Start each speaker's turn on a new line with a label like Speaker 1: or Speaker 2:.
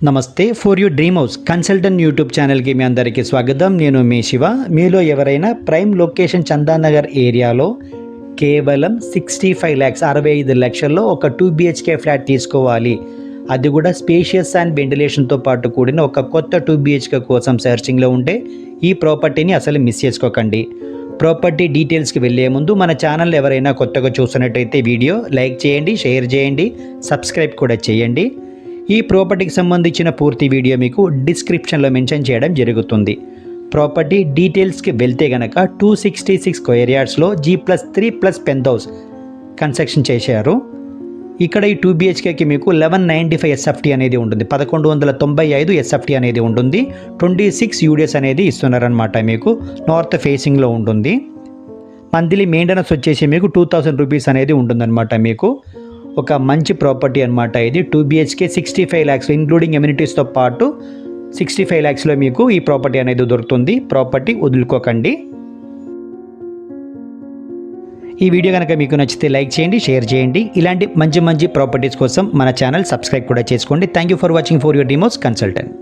Speaker 1: నమస్తే. For you dream house consultant YouTube ఛానల్కి మీ అందరికీ స్వాగతం. నేను మీ శివ. మీలో ఎవరైనా ప్రైమ్ లొకేషన్ చందానగర్ ఏరియాలో కేవలం 65 lakhs 65 లక్షల్లో ఒక 2 BHK ఫ్లాట్ తీసుకోవాలి, అది కూడా స్పేషియస్ అండ్ వెంటిలేషన్తో పాటు కూడిన ఒక కొత్త 2 BHK కోసం సెర్చింగ్లో ఉంటే ఈ ప్రాపర్టీని అసలు మిస్ చేసుకోకండి. ప్రాపర్టీ డీటెయిల్స్కి వెళ్ళే ముందు మన ఛానల్ ఎవరైనా కొత్తగా చూస్తున్నట్టయితే వీడియో లైక్ చేయండి, షేర్ చేయండి, సబ్స్క్రైబ్ కూడా చేయండి. ఈ ప్రాపర్టీకి సంబంధించిన పూర్తి వీడియో మీకు డిస్క్రిప్షన్లో మెన్షన్ చేయడం జరుగుతుంది. ప్రాపర్టీ డీటెయిల్స్కి వెళ్తే కనుక 266 స్క్వేర్ యార్డ్స్లో G+3+ పెంట్ హౌస్ కన్స్ట్రక్షన్ చేశారు. ఇక్కడ ఈ 2 BHKకి మీకు 1195 SFT అనేది ఉంటుంది, 1195 SFT అనేది ఉంటుంది. 26 UDS అనేది ఇస్తున్నారనమాట. మీకు నార్త్ ఫేసింగ్లో ఉంటుంది. మంత్లీ మెయింటెనెన్స్ వచ్చేసి మీకు 2000 రూపీస్ అనేది ఉంటుందన్నమాట. మీకు ఒక మంచి ప్రాపర్టీ అనమాట ఇది. 2 BHK 65 lakhs ఇంక్లూడింగ్ ఎమ్యూనిటీస్తో పాటు 65 lakhsలో మీకు ఈ ప్రాపర్టీ అనేది దొరుకుతుంది. ప్రాపర్టీ వదులుకోకండి. ఈ వీడియో కనుక మీకు నచ్చితే లైక్ చేయండి, షేర్ చేయండి. ఇలాంటి మంచి ప్రాపర్టీస్ కోసం మన ఛానల్ సబ్స్క్రైబ్ కూడా చేసుకోండి. Thank you for watching for your dream house consultant.